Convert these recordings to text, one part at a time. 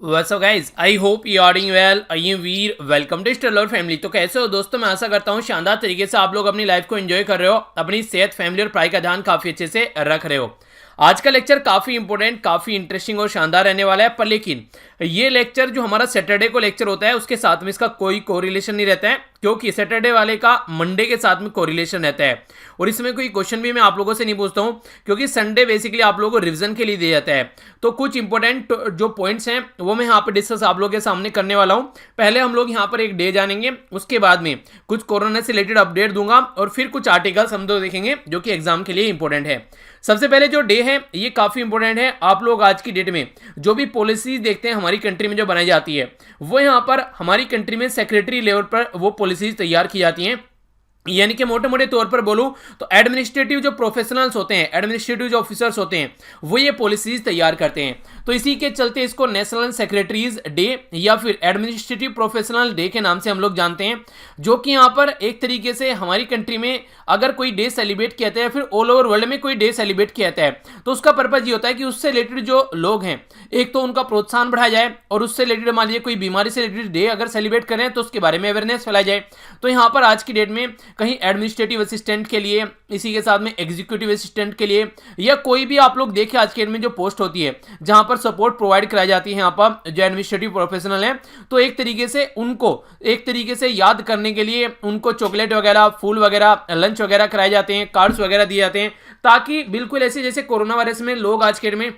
What's up guys? I hope you are doing well. I am Veer, welcome to stellar family. तो कैसे हो दोस्तों? मैं आशा करता हूँ शानदार तरीके से आप लोग अपनी लाइफ को एंजॉय कर रहे हो, अपनी सेहत, फैमिली और पढ़ाई का ध्यान काफी अच्छे से रख रहे हो। आज का लेक्चर काफी इंपॉर्टेंट, काफी इंटरेस्टिंग और शानदार रहने वाला है। पर लेकिन ये लेक्चर जो हमारा सैटरडे को लेक्चर होता है उसके साथ में इसका कोई कोरिलेशन नहीं रहता है, क्योंकि सैटरडे वाले का मंडे के साथ में कोरिलेशन रहता है। और इसमें कोई क्वेश्चन भी मैं आप लोगों से नहीं पूछता हूं, क्योंकि संडे बेसिकली आप लोगों को रिवीजन के लिए दिया जाता है। तो कुछ इंपॉर्टेंट जो पॉइंट्स हैं वो मैं यहाँ पर डिस्कस आप लोगों के सामने करने वाला हूं। पहले हम लोग यहाँ पर एक डे जानेंगे, उसके बाद में कुछ कोरोना से रिलेटेड अपडेट दूंगा और फिर कुछ आर्टिकल्स हम लोग देखेंगे जो कि एग्जाम के लिए इंपॉर्टेंट है। सबसे पहले जो डे है ये काफी इंपॉर्टेंट है। आप लोग आज की डेट में जो भी पॉलिसीज देखते हैं हमारी कंट्री में जो बनाई जाती है, वो यहाँ पर हमारी कंट्री में सेक्रेटरी लेवल पर वो पॉलिसीज तैयार की जाती हैं। यानी कि मोटे मोटे तौर पर बोलूं तो एडमिनिस्ट्रेटिव जो प्रोफेशनल्स होते हैं, एडमिनिस्ट्रेटिव जो ऑफिसर्स होते हैं, वो ये पॉलिसीज तैयार करते हैं। तो इसी के चलते इसको नेशनल सेक्रेटरीज डे या फिर एडमिनिस्ट्रेटिव प्रोफेशनल डे के नाम से हम लोग जानते हैं। जो कि यहाँ पर एक तरीके से हमारी कंट्री में अगर कोई डे सेलिब्रेट किया जाता है या फिर ऑल ओवर वर्ल्ड में कोई डे सेलिब्रेट किया जाता है, तो उसका पर्पज ये होता है कि उससे रिलेटेड जो लोग हैं, एक तो उनका प्रोत्साहन बढ़ाया जाए और उससे रिलेटेड मान लीजिए कोई बीमारी से रिलेटेड डे अगर सेलिब्रेट करें तो उसके बारे में अवेयरनेस फैलाई जाए। तो यहाँ पर आज की डेट में कहीं एडमिनिस्ट्रेटिव असिस्टेंट के लिए, इसी के साथ में एग्जीक्यूटिव असिस्टेंट के लिए, या कोई भी आप लोग देखें आज के डेट में जो पोस्ट होती है जहां पर सपोर्ट प्रोवाइड कराई जाती है यहाँ पर जो एडमिनिस्ट्रेटिव प्रोफेशनल है, तो एक तरीके से उनको एक तरीके से याद करने के लिए उनको चॉकलेट वगैरह, फूल वगैरह, लंच वगैरह कराए जाते हैं, कार्ड्स वगैरह दिए जाते हैं, ताकि बिल्कुल ऐसे जैसे कोरोना वायरस में लोग आज के डेट में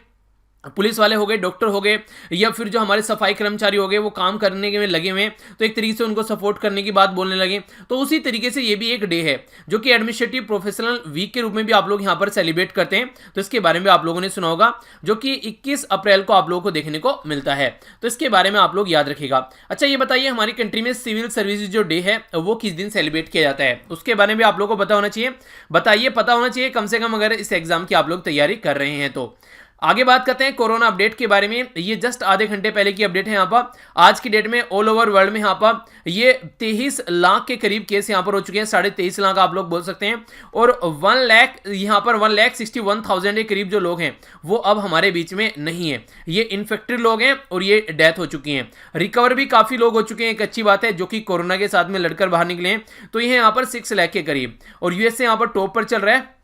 पुलिस वाले हो गए, डॉक्टर हो गए, या फिर जो हमारे सफाई कर्मचारी हो गए, वो काम करने के में लगे हुए हैं, तो एक तरीके से उनको सपोर्ट करने की बात बोलने लगे। तो उसी तरीके से ये भी एक डे है जो कि एडमिनिस्ट्रेटिव प्रोफेशनल वीक के रूप में भी आप लोग यहाँ पर सेलिब्रेट करते हैं। तो इसके बारे में आप लोगों ने सुना होगा, जो कि 21 अप्रैल को आप लोगों को देखने को मिलता है। तो इसके बारे में आप लोग याद रखिएगा। अच्छा, ये बताइए हमारी कंट्री में सिविल सर्विसेज जो डे है वो किस दिन सेलिब्रेट किया जाता है, उसके बारे में आप लोग को पता होना चाहिए। बताइए, पता होना चाहिए कम से कम, अगर इस एग्जाम की आप लोग तैयारी कर रहे हैं तो। आगे बात करते हैं कोरोना अपडेट के बारे में। ये जस्ट आधे घंटे पहले की अपडेट है। यहाँ पर आज की डेट में ऑल ओवर वर्ल्ड में यहाँ पर ये 23 लाख के करीब केस यहाँ पर हो चुके हैं, 23.5 लाख आप लोग बोल सकते हैं। और 1 लाख यहाँ पर 1,61,000 के करीब जो लोग हैं वो अब हमारे बीच में नहीं है। ये इन्फेक्टेड लोग हैं और ये डेथ हो चुकी हैं। रिकवर भी काफी लोग हो चुके हैं, एक अच्छी बात है, जो कि कोरोना के साथ में लड़कर बाहर निकले हैं। तो ये यहाँ पर 6 लाख के करीब। और यूएसए यहाँ पर टॉप पर चल रहा है,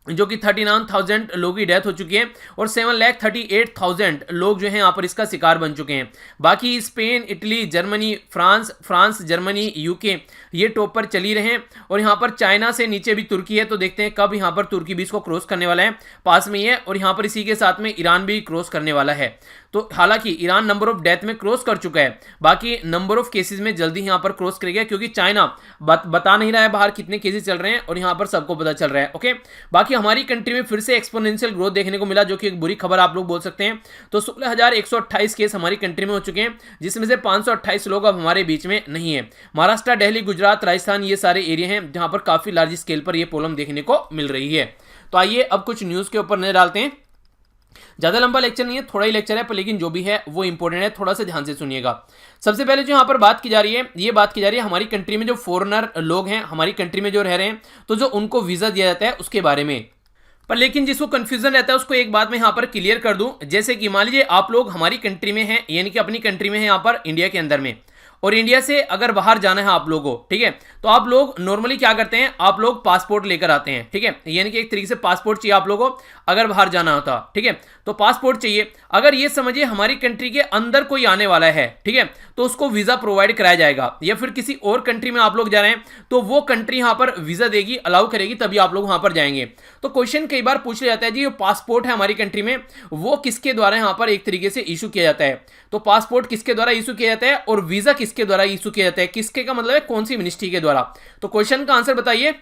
जो कि 39,000 लोगों की डेथ हो चुकी है और 7,38,000 लोग जो हैं यहाँ पर इसका शिकार बन चुके हैं। बाकी Spain, Italy, Germany, France, Germany, UK ये टॉप पर चली रहे हैं। और यहाँ पर चाइना से नीचे भी तुर्की है, तो देखते हैं कब यहाँ पर तुर्की भी इसको क्रॉस करने वाला है, पास में ही है। और यहाँ पर इसी के साथ में ईरान भी क्रॉस करने वाला है। तो हालांकि ईरान नंबर ऑफ डेथ में क्रॉस कर चुका है, बाकी नंबर ऑफ केसेस में जल्दी यहाँ पर क्रॉस करेगा, क्योंकि चाइना बता नहीं रहा है बाहर कितने केसेस चल रहे हैं और यहाँ पर सबको पता चल रहा है। ओके, बाकी हमारी कंट्री में फिर से एक्सपोनेंशियल ग्रोथ देखने को मिला, जो कि एक बुरी खबर आप लोग बोल सकते हैं। तो 16,128 केस हमारी कंट्री में हो चुके हैं, जिसमें से 528 लोग अब हमारे बीच में नहीं है। महाराष्ट्र, दिल्ली, गुजरात, राजस्थान ये सारे एरिया हैं जहां पर काफी लार्ज स्केल पर ये प्रॉब्लम देखने को मिल रही है। तो आइए अब कुछ न्यूज के ऊपर नजर डालते हैं। ज्यादा लंबा लेक्चर नहीं है, थोड़ा ही लेक्चर है, पर लेकिन जो भी है वो इंपॉर्टेंट है, थोड़ा सा ध्यान से सुनिएगा। सबसे पहले जो यहाँ पर बात की जा रही है, ये बात की जा रही है हमारी कंट्री में जो फॉरेनर लोग हैं, हमारी कंट्री में जो रह रहे हैं, तो जो उनको वीजा दिया जाता है उसके बारे में। पर लेकिन जिसको कंफ्यूजन रहता है उसको एक बात मैं यहाँ पर क्लियर कर दूं। जैसे कि मान लीजिए आप लोग हमारी कंट्री में हैं, यानी कि अपनी कंट्री में हैं यहाँ पर इंडिया के अंदर में, और इंडिया से अगर बाहर जाना है आप लोगों को, ठीक है, तो आप लोग नॉर्मली क्या करते हैं, आप लोग पासपोर्ट लेकर आते हैं, ठीक है, यानी कि एक तरीके से पासपोर्ट चाहिए आप लोगों को अगर बाहर जाना होता, ठीक है, तो पासपोर्ट चाहिए। अगर ये समझिए हमारी कंट्री के अंदर कोई आने वाला है, ठीक है, तो उसको वीजा प्रोवाइड कराया जाएगा, या फिर किसी और कंट्री में आप लोग जा रहे हैं तो वो कंट्री यहां पर वीजा देगी, अलाउ करेगी, तभी आप लोग वहां पर जाएंगे। तो क्वेश्चन कई बार पूछ लिया जाता है जी, ये पासपोर्ट है हमारी कंट्री में, वो किसके द्वारा यहां पर एक तरीके से इशू किया जाता है। तो पासपोर्ट किसके द्वारा इशू किया जाता है और वीजा किसके द्वारा इशू किया जाता है, किसके का मतलब है कौन सी मिनिस्ट्री के द्वारा। तो क्वेश्चन का आंसर बताइए।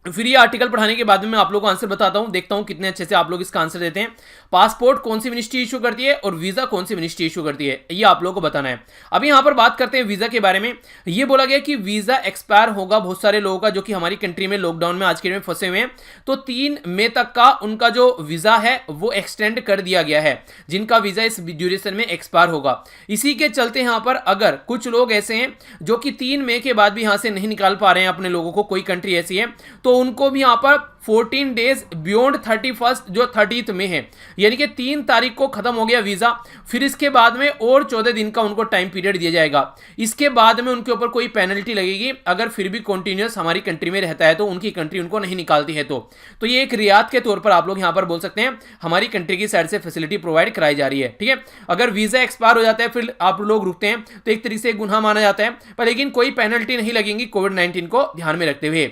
फिर ये आर्टिकल पढ़ाने के बाद में मैं आप लोगों को आंसर बताता हूं, देखता हूं कितने अच्छे से आप लोग इसका आंसर देते हैं। पासपोर्ट कौन सी मिनिस्ट्री इशू करती है और वीजा कौन सी मिनिस्ट्री इशू करती है, ये आप लोगों को बताना है। अभी यहां पर बात करते हैं वीजा के बारे में। ये बोला गया कि वीजा एक्सपायर होगा बहुत सारे लोगों का, जो कि हमारी कंट्री में लॉकडाउन में आज के दिन फंसे हुए हैं, तो 3 मई तक का उनका जो वीजा है वो एक्सटेंड कर दिया गया है, जिनका वीजा इस ड्यूरेशन में एक्सपायर होगा। इसी के चलते यहां पर अगर कुछ लोग ऐसे हैं जो कि 3 मई के बाद भी यहां से नहीं निकाल पा रहे हैं अपने लोगों को, कोई कंट्री ऐसी है, तो उनको भी यहाँ पर 14 डेज बियॉन्ड 31 जो 30 में है, यानी कि 3 तारीख को खत्म हो गया वीजा। फिर इसके बाद में और 14 दिन का उनको टाइम पीरियड दिया जाएगा। इसके बाद में उनके ऊपर कोई पेनल्टी लगेगी अगर फिर भी कॉन्टिन्यूस हमारी कंट्री में रहता है, तो उनकी कंट्री उनको नहीं निकालती है। तो ये एक रियायत के तौर पर आप लोग यहाँ पर बोल सकते हैं हमारी कंट्री की साइड से फैसिलिटी प्रोवाइड कराई जा रही है। ठीक है, अगर वीजा एक्सपायर हो जाता है फिर आप लोग रुकते हैं तो एक तरीके से गुनाह माना जाता है, पर लेकिन कोई पेनल्टी नहीं लगेगी कोविड-19 को ध्यान में रखते हुए।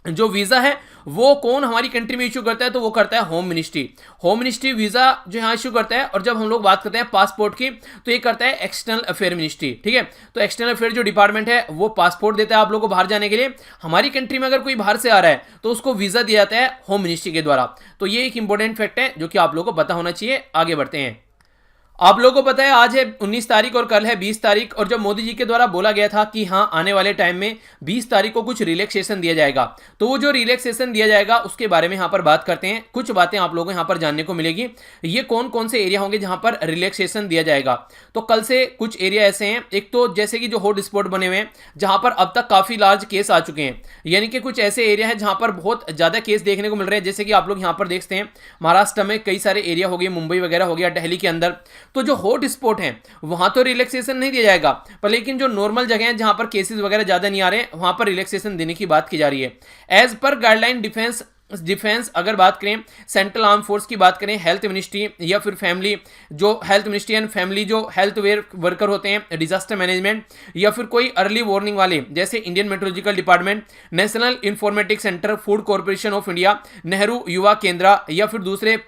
जो वीजा है वो कौन हमारी कंट्री में इशू करता है, तो वो करता है home ministry. Home ministry visa जो यहाँ इशू करता है। और जब हम लोग बात करते हैं पासपोर्ट की, तो ये करता है एक्सटर्नल अफेयर मिनिस्ट्री। ठीक है, तो एक्सटर्नल अफेयर जो डिपार्टमेंट है वो पासपोर्ट देता है आप लोगों को बाहर जाने के लिए। हमारी कंट्री में अगर कोई बाहर से आ रहा है तो उसको वीजा दिया जाता है होम मिनिस्ट्री के द्वारा। तो ये एक इंपॉर्टेंट फैक्ट है जो कि आप लोगों को पता होना चाहिए। आगे बढ़ते हैं। आप लोगों को पता है आज है 19 तारीख और कल है 20 तारीख, और जब मोदी जी के द्वारा बोला गया था कि हाँ आने वाले टाइम में 20 तारीख को कुछ रिलैक्सेशन दिया जाएगा, तो वो जो रिलैक्सेशन दिया जाएगा उसके बारे में यहाँ पर बात करते हैं। कुछ बातें आप लोगों को यहाँ पर जानने को मिलेगी। ये कौन कौन से एरिया होंगे जहाँ पर रिलैक्सेशन दिया जाएगा। तो कल से कुछ एरिया ऐसे हैं, एक तो जैसे कि जो हॉट स्पॉट बने हुए हैं जहाँ पर अब तक काफी लार्ज केस आ चुके हैं, यानी कि कुछ ऐसे एरिया है जहाँ पर बहुत ज्यादा केस देखने को मिल रहे हैं। जैसे कि आप लोग यहाँ पर देखते हैं महाराष्ट्र में कई सारे एरिया हो गए, मुंबई वगैरह हो गया, दिल्ली के अंदर। तो जो हॉट स्पॉट है वहां तो रिलैक्सेशन नहीं दिया जाएगा, पर लेकिन जो नॉर्मल जगह है जहां पर केसेस वगैरह ज्यादा नहीं आ रहे वहां पर रिलैक्सेशन देने की बात की जा रही है। एज पर गाइडलाइन डिफेंस अगर बात करें, सेंट्रल आर्म फोर्स की बात करें, हेल्थ मिनिस्ट्री या फिर फैमिली जो हेल्थ मिनिस्ट्री एंड फैमिली जो हेल्थ वर्कर होते हैं, डिजास्टर मैनेजमेंट या फिर कोई अर्ली वार्निंग वाले जैसे Indian meteorological department, national informatics centre, food corporation of India, Nehru Yuva Kendra या फिर दूसरे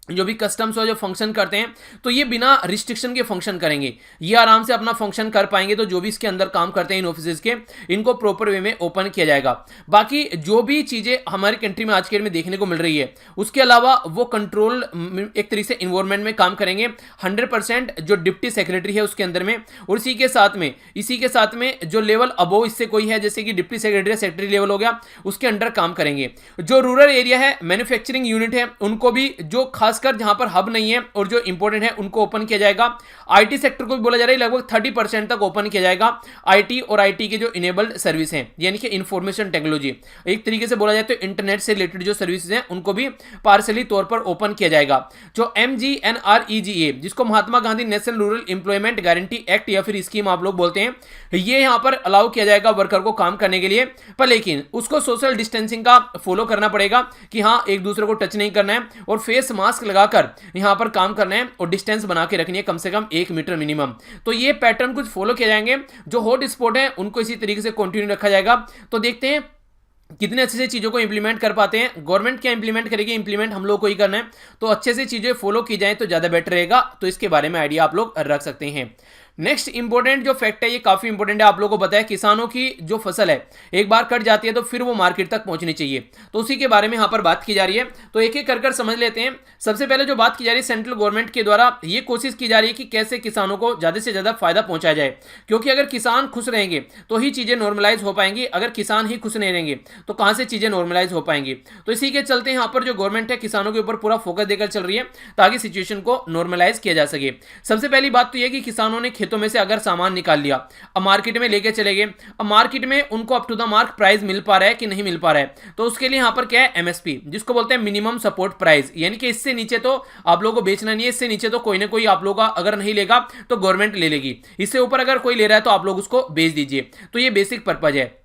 जो भी कस्टम्स हो जो फंक्शन करते हैं, तो ये बिना रिस्ट्रिक्शन के फंक्शन करेंगे। ये आराम से अपना फंक्शन कर पाएंगे। तो जो भी इसके अंदर काम करते हैं इन ऑफिस के, इनको प्रॉपर वे में ओपन किया जाएगा। बाकी जो भी चीज़ें हमारी कंट्री में आज के डेट में देखने को मिल रही है उसके अलावा वो कंट्रोल एक तरीके से इन्वायरमेंट में काम करेंगे 100% जो डिप्टी सेक्रेटरी है उसके अंदर में। और इसी के साथ में जो लेवल अबोव इससे कोई है जैसे कि डिप्टी सेक्रेटरी सेक्रेटरी लेवल हो गया, उसके अंडर काम करेंगे। जो रूरल एरिया है, मैन्युफैक्चरिंग यूनिट है, उनको भी जो खास जहां पर हब नहीं है और जो इंपॉर्टेंट है उनको ओपन किया जाएगा। आईटी सेक्टर को भी बोला जा रहा है लगभग 30% तक ओपन किया जाएगा। आईटी और आईटी के जो इनेबल्ड सर्विस हैं यानी कि इंफॉर्मेशन टेक्नोलॉजी, एक तरीके से बोला जाए तो इंटरनेट से रिलेटेड जो सर्विसेज हैं उनको भी पार्सली तौर पर ओपन किया जाएगा। जो MGNREGA जिसको Mahatma Gandhi national rural employment guarantee act या फिर स्कीम आप लोग बोलते हैं, ये यहां पर अलाउ किया जाएगा वर्कर को काम करने के लिए, पर लेकिन उसको सोशल डिस्टेंसिंग का फॉलो करना पड़ेगा कि हाँ एक दूसरे को टच नहीं करना है और फेस मास्क लगाकर यहां पर काम करना है और डिस्टेंस बना के रखनी है कम से कम 1 मीटर मिनिमम। तो ये पैटर्न कुछ फॉलो किए जाएंगे। जो हॉट स्पॉट है उनको इसी तरीके से कंटिन्यू रखा जाएगा। तो देखते हैं कितने अच्छे से चीज़ों को इंप्लीमेंट कर पाते हैं। गवर्नमेंट क्या इंप्लीमेंट करेगी, इंप्लीमेंट हम लोग को ही करना है। तो अच्छे से चीज़ें फॉलो की जाए तो ज़्यादा बेटर रहेगा। तो इसके बारे में आइडिया आप लोग रख सकते हैं। नेक्स्ट इंपॉर्टेंट जो फैक्ट है ये काफी इंपॉर्टेंट है। आप लोगों को पता है किसानों की जो फसल है एक बार कट जाती है तो फिर वो मार्केट तक पहुंचनी चाहिए, तो उसी के बारे में यहां पर बात की जा रही है। तो एक एक कर समझ लेते हैं। सबसे पहले जो बात की जा रही है सेंट्रल गवर्नमेंट के द्वारा ये कोशिश की जा रही है कि कैसे किसानों को ज्यादा से ज्यादा फायदा पहुंचाया जाए, क्योंकि अगर किसान खुश रहेंगे तो ही चीजें नॉर्मलाइज हो पाएंगी। अगर किसान ही खुश नहीं रहेंगे तो कहां से चीजें नॉर्मलाइज हो पाएंगी। तो इसी के चलते यहां पर जो गवर्नमेंट है किसानों के ऊपर पूरा फोकस देकर चल रही है ताकि सिचुएशन को नॉर्मलाइज किया जा सके। सबसे पहली बात तो यह कि किसानों ने खेतों में से अगर सामान निकाल लिया, अब मार्केट में लेके चले गए, अब मार्केट में उनको up to the mark price मिल पा रहा है कि नहीं मिल पा रहा है, तो उसके लिए यहां पर क्या है एमएसपी, जिसको बोलते हैं मिनिमम सपोर्ट प्राइस, यानी कि इससे नीचे तो आप लोगों को बेचना नहीं है, इससे नीचे तो कोई ना कोई आप लोगों का अगर नहीं लेगा तो गवर्नमेंट ले लेगी, इससे ऊपर अगर कोई ले रहा है तो आप लोग उसको बेच दीजिए। तो ये बेसिक पर्पज है।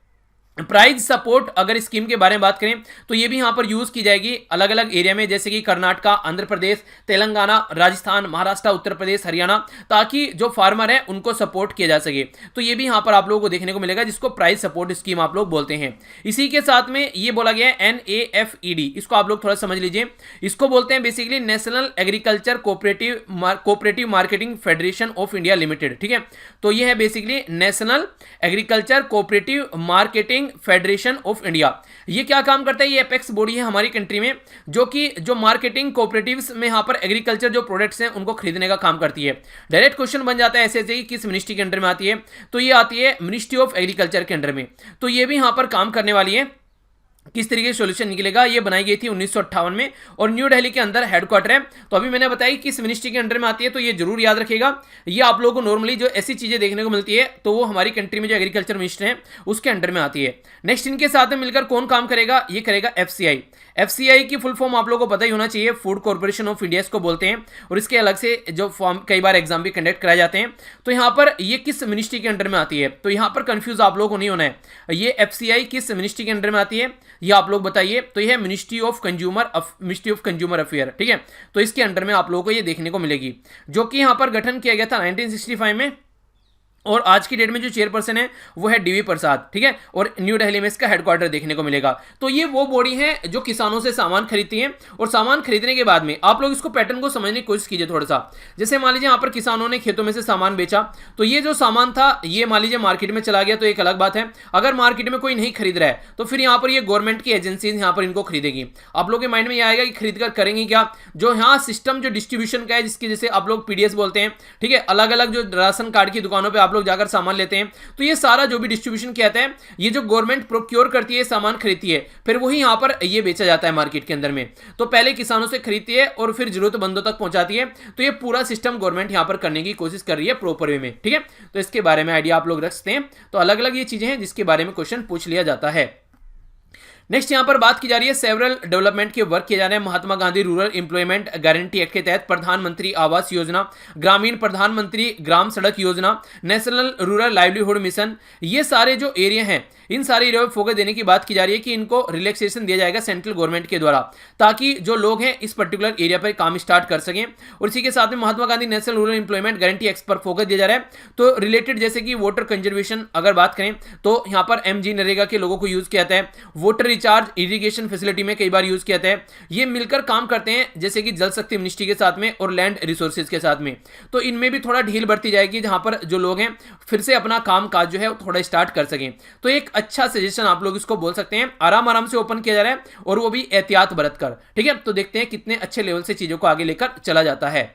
प्राइस सपोर्ट अगर स्कीम के बारे में बात करें तो ये भी यहां पर यूज की जाएगी अलग अलग एरिया में, जैसे कि कर्नाटका, आंध्र प्रदेश, तेलंगाना, राजस्थान, महाराष्ट्र, उत्तर प्रदेश, हरियाणा, ताकि जो फार्मर है उनको सपोर्ट किया जा सके। तो ये भी यहां पर आप लोगों को देखने को मिलेगा, जिसको प्राइस सपोर्ट स्कीम आप लोग बोलते हैं। इसी के साथ में ये बोला गया है NAFED, इसको आप लोग थोड़ा समझ लीजिए। इसको बोलते हैं basically national agriculture cooperative marketing federation of India limited. ठीक है, तो ये है basically national agriculture cooperative marketing federation of India. ये क्या काम करता है, ये एपेक्स बॉडी है हमारी कंट्री में, जो कि जो मार्केटिंग कोऑपरेटिव्स में यहां पर एग्रीकल्चर जो प्रोडक्ट्स हैं उनको खरीदने का काम करती है। डायरेक्ट क्वेश्चन बन जाता है ऐसे कि किस मिनिस्ट्री के अंडर में आती है, तो ये आती है मिनिस्ट्री ऑफ एग्रीकल्चर के अंडर में। तो ये भी यहां पर काम करने वाली है। किस तरीके से सॉल्यूशन निकलेगा। ये बनाई गई थी 1958 में और न्यू दिल्ली के अंदर हेडक्वार्टर है। तो अभी मैंने बताया किस मिनिस्ट्री के अंडर में आती है, तो ये जरूर याद रखिएगा। ये आप लोगों को नॉर्मली जो ऐसी चीजें देखने को मिलती है तो वो हमारी कंट्री में जो एग्रीकल्चर मिनिस्टर है उसके अंडर में आती है। नेक्स्ट इनके साथ में मिलकर कौन काम करेगा, ये करेगा एफसीआई। एफसीआई की फुल फॉर्म आप लोगों को पता ही होना चाहिए, फूड कॉर्पोरेशन ऑफ इंडिया इसको बोलते हैं। और इसके अलग से जो फॉर्म कई बार एग्जाम भी कंडक्ट कराए जाते हैं। तो यहाँ पर ये किस मिनिस्ट्री के अंडर में आती है, तो यहाँ पर कंफ्यूज आप लोगों को नहीं होना है। ये एफसीआई किस मिनिस्ट्री के अंडर में आती है ये आप लोग बताइए। तो यह है मिनिस्ट्री ऑफ कंज्यूमर अफेयर, ठीक है। तो इसके अंडर में आप लोगों को ये देखने को मिलेगी, जो कि यहाँ पर गठन किया गया था 1965 में। और आज की डेट में जो चेयरपर्सन है वो है डीवी प्रसाद, ठीक है। और न्यू दिल्ली में इसका हेडक्वार्टर देखने को मिलेगा। तो ये वो बॉडी है जो किसानों से सामान खरीदती है। और सामान खरीदने के बाद में आप लोग इसको पैटर्न को समझने की कोशिश कीजिए थोड़ा सा। जैसे मान लीजिए यहाँ पर किसानों ने खेतों में से सामान बेचा, तो ये जो सामान था ये मान लीजिए मार्केट में चला गया, तो एक अलग बात है। अगर मार्केट में कोई नहीं खरीद रहा है तो फिर यहाँ पर ये गवर्नमेंट की एजेंसीज यहाँ पर इनको खरीदेगी। आप लोग के माइंड में ये आएगा कि खरीद कर करेंगे क्या, जो यहाँ सिस्टम जो डिस्ट्रीब्यूशन का है, जिसकी जैसे आप लोग पीडीएस बोलते हैं, ठीक है। अलग अलग जो राशन कार्ड की दुकानों पर आप लोग जाकर सामान लेते हैं, तो ये सारा जो भी डिस्ट्रीब्यूशन किया जाता है, ये जो गवर्नमेंट प्रोक्योर करती है, सामान खरीदती है, फिर वही यहां पर ये बेचा जाता है मार्केट के अंदर में। तो पहले किसानों से खरीदती है और फिर जरूरतमंदों तक पहुंचाती है। तो ये पूरा सिस्टम गवर्नमेंट यहां पर करने की कोशिश कर रही है प्रॉपर वे में, ठीक है। तो इसके बारे में आइडिया आप लोग रख सकते हैं। तो अलग अलग ये चीजें हैं जिसके बारे में क्वेश्चन पूछ लिया जाता है। नेक्स्ट यहां पर बात की जा रही है सेवरल डेवलपमेंट के वर्क किए जा रहे हैं Mahatma Gandhi rural employment guarantee act के तहत। प्रधानमंत्री आवास योजना, ग्रामीण प्रधानमंत्री ग्राम सड़क योजना, नेशनल रूरल लाइवलीहुड मिशन, ये सारे जो एरिया हैं इन सारे एरिया में फोकस देने की बात की जा रही है कि इनको रिलैक्सेशन दिया जाएगा सेंट्रल गवर्नमेंट के द्वारा, ताकि जो लोग हैं इस पर्टिकुलर एरिया पर काम स्टार्ट कर सकें। और इसी के साथ में Mahatma Gandhi national rural employment guarantee act पर फोकस दिया जा रहा है। तो रिलेटेड जैसे कि वाटर कंजर्वेशन अगर बात करें तो यहाँ पर एमजी नरेगा के लोगों को यूज किया जाता है। वाटर रिचार्ज इरिगेशन फैसिलिटी में कई बार यूज किया जाता है। ये मिलकर काम करते हैं जैसे कि जल शक्ति मिनिस्ट्री के साथ में और लैंड रिसोर्सेज के साथ में। तो इनमें भी थोड़ा ढील बढ़ती जाएगी, जहां पर जो लोग हैं फिर से अपना काम काज जो है वो थोड़ा स्टार्ट कर सकें। तो एक अच्छा सजेशन आप लोग इसको बोल सकते हैं। आराम आराम से ओपन किया जा रहा है और वो भी एहतियात बरत कर, ठीक है। तो देखते हैं कितने अच्छे लेवल से चीजों को आगे लेकर चला जाता है।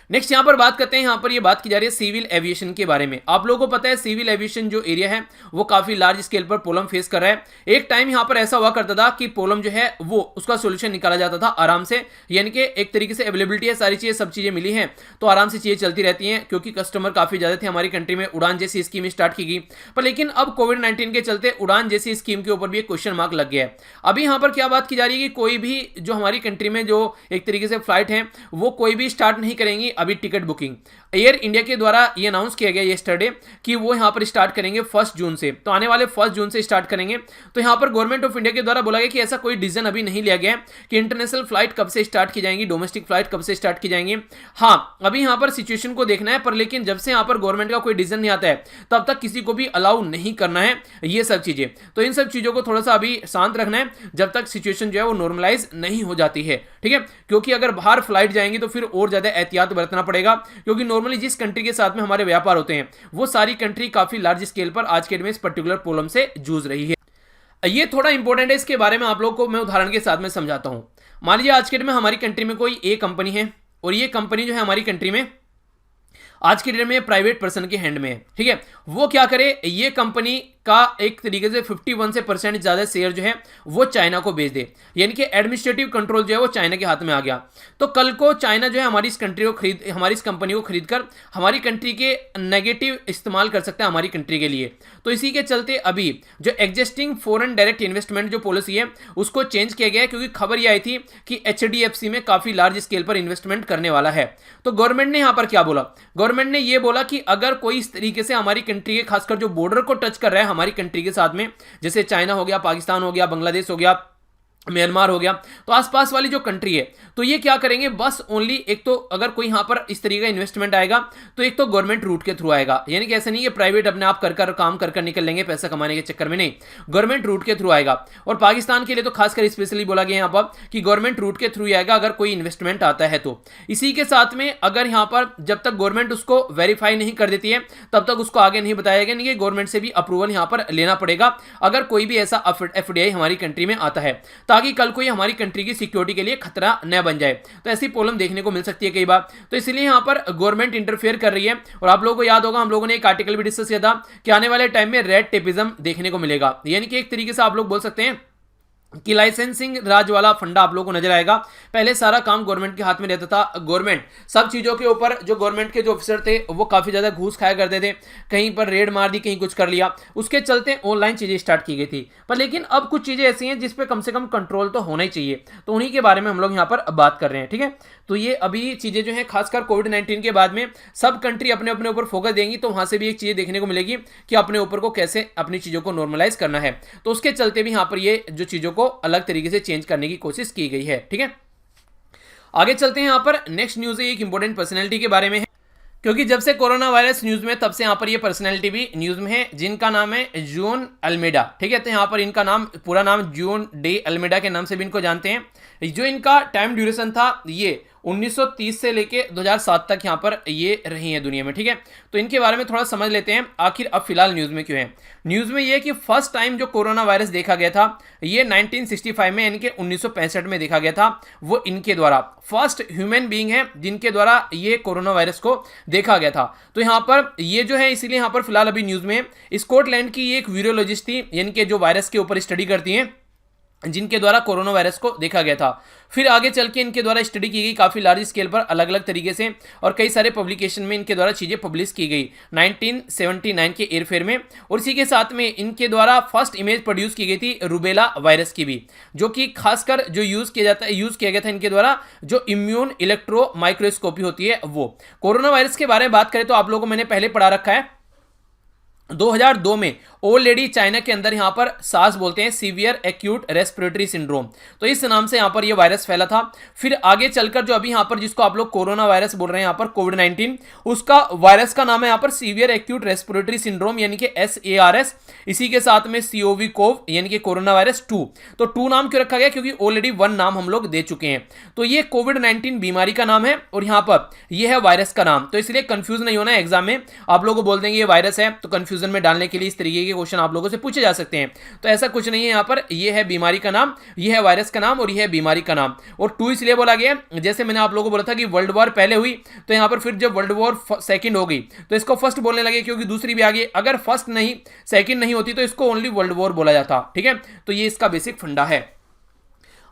नेक्स्ट यहां पर बात करते हैं, यहां पर ये बात की जा रही है सिविल एविएशन के बारे में। आप लोगों को पता है सिविल एविएशन जो एरिया है वो काफी लार्ज स्केल पर प्रॉब्लम फेस कर रहा है। एक टाइम यहां पर ऐसा हुआ करता था कि प्रॉब्लम जो है वो उसका सोल्यूशन निकाला जाता था आराम से, यानी कि एक तरीके से अवेलेबिलिटी है, सारी चीजें सब चीजें मिली हैं तो आराम से चीजें चलती रहती हैं, क्योंकि कस्टमर काफी ज्यादा थे। हमारी कंट्री में उड़ान जैसी स्कीम स्टार्ट की गई, पर लेकिन अब कोविड-19 के चलते उड़ान जैसी स्कीम के ऊपर भी एक क्वेश्चन मार्क लग गया है। अभी यहां पर क्या बात की जा रही है कि कोई भी जो हमारी कंट्री में जो एक तरीके से फ्लाइट है वो कोई भी स्टार्ट नहीं करेंगी अभी टिकट बुकिंग। एयर इंडिया के द्वारा ये अनाउंस किया गया येस्टरडे कि वो यहां पर स्टार्ट करेंगे 1 जून से। तो आने वाले 1 जून से स्टार्ट करेंगे। तो यहां पर गवर्नमेंट ऑफ इंडिया के द्वारा बोला गया कि ऐसा कोई डिसीजन अभी नहीं लिया गया कि इंटरनेशनल फ्लाइट कब से स्टार्ट की जाएंगी, डोमेस्टिक फ्लाइट कब से स्टार्ट की जाएंगी। हां, अभी यहां पर सिचुएशन को देखना है, पर लेकिन जब से यहां पर गवर्नमेंट का कोई डिसीजन नहीं आता है तब तक किसी को भी अलाउ नहीं करना है ये सब चीजें। तो इन सब चीजों को थोड़ा सा अभी शांत रखना है जब तक सिचुएशन जो है वो नॉर्मलाइज नहीं हो जाती है, ठीक है। क्योंकि अगर बाहर फ्लाइट जाएंगी तो फिर और ज्यादा एहतियात बरतना पड़ेगा, क्योंकि नॉर्मली जिस कंट्री के साथ में हमारे व्यापार होते हैं वो सारी कंट्री काफी लार्ज स्केल पर आज के डेट में इस पर्टिकुलर प्रॉब्लम से जूझ रही है। ये थोड़ा इंपॉर्टेंट है, इसके बारे में आप लोगों को मैं उदाहरण के साथ में समझाता हूं। मान लीजिए आज के डेट में हमारी कंट्री में कोई एक कंपनी है और ये कंपनी जो है हमारी कंट्री में आज की डेट में प्राइवेट पर्सन के हैंड में है, ठीक है। वो क्या करे, ये कंपनी का एक तरीके से 51 से % ज्यादा शेयर जो है वो चाइना को बेच दे, यानी कि एडमिनिस्ट्रेटिव कंट्रोल जो है वो चाइना के हाथ में आ गया। तो कल को चाइना जो है हमारी इस कंपनी को खरीद कर हमारी कंट्री के नेगेटिव इस्तेमाल कर सकता है हमारी कंट्री के लिए। तो इसी के चलते अभी जो एग्जिस्टिंग फॉरेन डायरेक्ट इन्वेस्टमेंट जो पॉलिसी है उसको चेंज किया गया है, क्योंकि खबर यह आई थी कि HDFC में काफी लार्ज स्केल पर इन्वेस्टमेंट करने वाला है। तो गवर्नमेंट ने यहां पर क्या बोला, गवर्नमेंट ने यह बोला कि अगर कोई इस तरीके से हमारी कंट्री के खासकर जो बॉर्डर को टच कर रहा है हमारी कंट्री के साथ में, जैसे चाइना हो गया, पाकिस्तान हो गया, बांग्लादेश हो गया, म्यांमार हो गया, तो आसपास वाली जो कंट्री है तो ये क्या करेंगे, बस ओनली एक तो अगर कोई यहां पर इस तरीके का इन्वेस्टमेंट आएगा तो एक तो गवर्नमेंट रूट के थ्रू आएगा, यानी कि ऐसा नहीं है प्राइवेट अपने आप कर काम कर निकल लेंगे पैसा कमाने के चक्कर में, नहीं, गवर्नमेंट रूट के थ्रू आएगा। और पाकिस्तान के लिए तो खासकर स्पेशली बोला गया यहां पर कि गवर्नमेंट रूट के थ्रू आएगा अगर कोई इन्वेस्टमेंट आता है तो। इसी के साथ में अगर यहां पर जब तक गवर्नमेंट उसको वेरीफाई नहीं कर देती है तब तक उसको आगे नहीं बताया गया, नहीं, गवर्नमेंट से भी अप्रूवल यहां पर लेना पड़ेगा अगर कोई भी ऐसा FDI हमारी कंट्री में आता है, ताकि कल कोई हमारी कंट्री की सिक्योरिटी के लिए खतरा न बन जाए। तो ऐसी प्रॉब्लम देखने को मिल सकती है कई बार, तो इसलिए यहां पर गवर्नमेंट इंटरफेयर कर रही है। और आप लोगों को याद होगा हम लोगों ने एक आर्टिकल भी डिस्कस किया था कि आने वाले टाइम में रेड टेपिज्म देखने को मिलेगा, यानी कि एक तरीके से आप लोग बोल सकते हैं कि लाइसेंसिंग राज वाला फंडा आप लोगों को नजर आएगा। पहले सारा काम गवर्नमेंट के हाथ में रहता था, गवर्नमेंट सब चीजों के ऊपर जो गवर्नमेंट के जो ऑफिसर थे वो काफी ज्यादा घूस खाया करते थे, कहीं पर रेड मार दी, कहीं कुछ कर लिया, उसके चलते ऑनलाइन चीजें स्टार्ट की गई थी। पर लेकिन अब कुछ चीजें ऐसी हैं जिस पे कम से कम कंट्रोल तो होना ही चाहिए, तो उन्हीं के बारे में हम लोग यहाँ पर बात कर रहे हैं। ठीक है, तो ये अभी चीजें जो है खासकर कोविड-19 के बाद में सब कंट्री अपने अपने ऊपर फोकस देंगी, तो वहां से भी एक चीज देखने को मिलेगी कि अपने ऊपर को कैसे अपनी चीजों को नॉर्मलाइज करना है। तो उसके चलते भी यहाँ पर ये जो चीजों को अलग तरीके से चेंज करने की कोशिश की गई है। ठीक है, आगे चलते हैं। यहाँ पर नेक्स्ट न्यूज है एक इंपॉर्टेंट पर्सनैलिटी के बारे में है, क्योंकि जब से कोरोना वायरस न्यूज में तब से यहाँ पर ये पर्सनैलिटी भी न्यूज में है, जिनका नाम है जून अल्मेडा। ठीक है, तो यहाँ पर इनका नाम पूरा नाम जून डे अल्मेडा के नाम से भी इनको जानते हैं। जो इनका टाइम ड्यूरेशन था ये 1930 से लेके 2007 तक यहाँ पर ये रही हैं दुनिया में। ठीक है, तो इनके बारे में थोड़ा समझ लेते हैं आखिर अब फिलहाल न्यूज़ में क्यों है। न्यूज़ में ये कि फर्स्ट टाइम जो कोरोना वायरस देखा गया था ये 1965 में, यानी कि 1965 में देखा गया था। वो इनके द्वारा फर्स्ट ह्यूमन बीइंग है जिनके द्वारा ये कोरोना वायरस को देखा गया था। तो यहाँ पर ये जो है इसीलिए यहाँ पर फिलहाल अभी न्यूज़ में स्कॉटलैंड की एक वीरोलॉजिस्ट थी, यानी कि जो वायरस के ऊपर स्टडी करती हैं, जिनके द्वारा कोरोना वायरस को देखा गया था। फिर आगे चल के इनके द्वारा स्टडी की गई काफ़ी लार्ज स्केल पर अलग अलग तरीके से, और कई सारे पब्लिकेशन में इनके द्वारा चीज़ें पब्लिश की गई 1979 के एयरफेयर में। और इसी के साथ में इनके द्वारा फर्स्ट इमेज प्रोड्यूस की गई थी रूबेला वायरस की भी, जो कि खासकर जो यूज़ किया गया था इनके द्वारा जो इम्यून इलेक्ट्रो माइक्रोस्कोपी होती है वो। कोरोना वायरस के बारे में बात करें तो आप लोगों को मैंने पहले पढ़ा रखा है 2002 में ऑलरेडी चाइना के अंदर यहां पर सास बोलते हैं, सीवियर एक्यूट रेस्पिरेटरी सिंड्रोम, तो इस नाम से यहां पर ये वायरस फैला था। फिर आगे चलकर जो अभी यहां पर जिसको आप लोग कोरोना वायरस बोल रहे हैं यहां पर कोविड-19, उसका वायरस का नाम है यहां पर सीवियर एक्यूट रेस्पिरेटरी सिंड्रोम यानी कि SARS। इसी के साथ में COV कोव यानी कि कोरोना वायरस 2। तो 2 नाम क्यों रखा गया, क्योंकि ऑलरेडी 1 नाम हम लोग दे चुके हैं। तो ये कोविड-19 बीमारी का नाम है और यहां पर यह है वायरस का नाम। तो इसलिए कंफ्यूज नहीं होना है, एग्जाम में आप लोगों को बोल देंगे ये वायरस है, तो कंफ्यूजन में डालने के लिए इस तरीके के क्वेश्चन आप लोगों से पूछे जा सकते हैं। तो ऐसा कुछ नहीं है, यहाँ पर ये है बीमारी का नाम, ये है वायरस का नाम और ये है बीमारी का नाम। और 2 इसलिए बोला गया, जैसे मैंने आप लोगों को बोला था कि वर्ल्ड वॉर पहले हुई, तो यहाँ पर फिर जब वर्ल्ड वॉर सेकंड हो गई तो इसको फर्स्ट बोलने लगे, क्योंकि दूसरी भी आ गई। अगर फर्स्ट नहीं सेकंड नहीं होती तो इसको ओनली वर्ल्ड वॉर बोला जाता। ठीक है, तो ये इसका बेसिक फंडा है।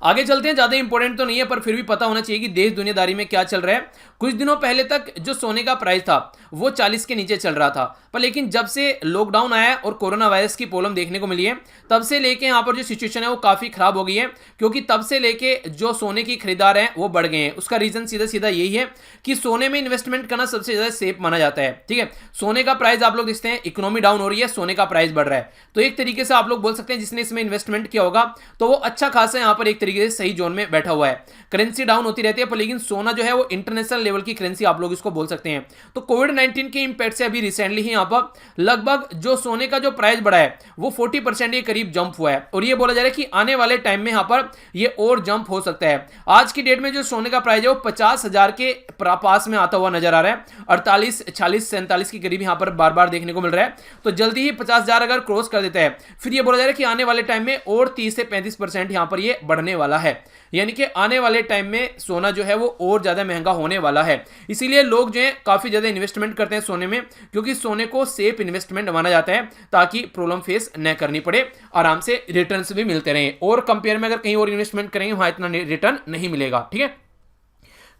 आगे चलते हैं, ज्यादा इंपॉर्टेंट तो नहीं है पर फिर भी पता होना चाहिए कि देश दुनियादारी में क्या चल रहा है। कुछ दिनों पहले तक जो सोने का प्राइस था वो 40 के नीचे चल रहा था, पर लेकिन जब से लॉकडाउन आया और कोरोना वायरस की प्रॉब्लम देखने को मिली है तब से लेके यहाँ पर जो सिचुएशन है वो काफ़ी खराब हो गई है, क्योंकि तब से लेके जो सोने की खरीदार हैं वो बढ़ गए हैं। उसका रीज़न सीधा सीधा यही है कि सोने में इन्वेस्टमेंट करना सबसे ज़्यादा सेफ माना जाता है। ठीक है, सोने का प्राइस आप लोग देखते हैं, इकोनॉमी डाउन हो रही है, सोने का प्राइस बढ़ रहा है, तो एक तरीके से आप लोग बोल सकते हैं जिसने इसमें इन्वेस्टमेंट किया होगा तो वो अच्छा खासा यहाँ पर एक तरीके से सही जोन में बैठा हुआ है। करेंसी डाउन होती रहती है, पर लेकिन सोना जो है वो इंटरनेशनल लेवल की करेंसी आप लोग इसको बोल सकते हैं। तो कोविड-19 के इंपैक्ट से अभी रिसेंटली ही यहाँ पर लगभग जो सोने का जो प्राइस बढ़ा है वो 40% के करीब जंप हुआ है, और ये बोला जा रहा है कि आने वाले टाइम में यहाँ पर ये और जंप हो सकता है। आज की डेट में जो सोने का प्राइस है वो 50,000 के पास में आता हुआ नजर आ रहा है, 48, 46, 47 के करीब यहाँ पर बार बार देखने को मिल रहा है। तो जल्दी ही 50,000 अगर क्रॉस कर देता है फिर ये बोला जा रहा है कि आने वाले टाइम में और 30 से 35% यहाँ पर ये बढ़ने वाला है, यानी कि आने वाले टाइम में सोना जो है वो और ज्यादा महंगा होने वाला है। इसीलिए लोग जो है काफी ज्यादा इन्वेस्टमेंट करते हैं सोने में, क्योंकि सोने को सेफ इन्वेस्टमेंट माना जाता है ताकि प्रॉब्लम फेस न करनी पड़े, आराम से रिटर्न्स भी मिलते रहें। और कंपेयर में अगर कहीं और इन्वेस्टमेंट करेंगे वहां इतना रिटर्न नहीं मिलेगा। ठीक है,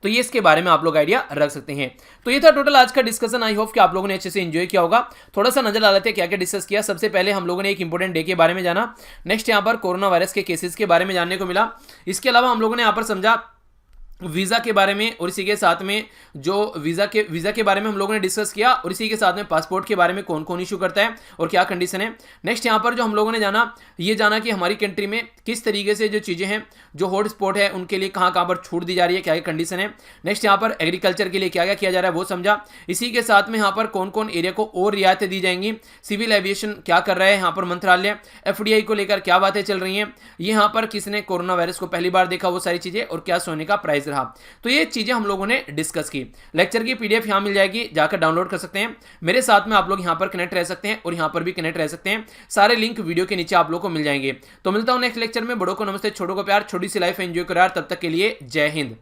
तो ये इसके बारे में आप लोग आइडिया रख सकते हैं। तो ये था टोटल आज का डिस्कशन। आई होप कि आप लोगों ने अच्छे से एंजॉय किया होगा। थोड़ा सा नजर डाल लेते हैं क्या क्या डिस्कस किया। सबसे पहले हम लोगों ने एक इंपॉर्टेंट डे के बारे में जाना, नेक्स्ट यहाँ पर कोरोना वायरस के केसेस के बारे में जानने को मिला। इसके अलावा हम लोगों ने यहाँ पर समझा वीज़ा के बारे में, और इसी के साथ में जो वीज़ा के बारे में हम लोगों ने डिस्कस किया, और इसी के साथ में पासपोर्ट के बारे में कौन कौन इशू करता है और क्या कंडीशन है। नेक्स्ट यहाँ पर जो हम लोगों ने जाना कि हमारी कंट्री में किस तरीके से जो चीज़ें हैं, जो हॉट स्पॉट है उनके लिए कहाँ कहाँ पर छूट दी जा रही है, क्या क्या कंडीशन है। नेक्स्ट यहाँ पर एग्रीकल्चर के लिए क्या क्या किया जा रहा है वो समझा। इसी के साथ में यहाँ पर कौन कौन एरिया को और रियायतें दी जाएंगी, सिविल एविएशन क्या कर रहा है यहाँ पर मंत्रालय, FDI को लेकर क्या बातें चल रही हैं, यहाँ पर किसने कोरोना वायरस को पहली बार देखा, वो सारी चीज़ें, और क्या सोने का प्राइस रहा। तो ये चीजें हम लोगों ने डिस्कस की। लेक्चर की PDF यहां मिल जाएगी, जाकर डाउनलोड कर सकते हैं। मेरे साथ में आप लोग यहां पर कनेक्ट रह सकते हैं और यहां पर भी कनेक्ट रह सकते हैं। सारे लिंक वीडियो के नीचे आप लोग को मिल जाएंगे। तो मिलता हूं नेक्स्ट लेक्चर में। बड़ों को नमस्ते, छोटों को प्यार, छोटी सी लाइफ एंजॉय करो यार। तब तक के लिए जय हिंद।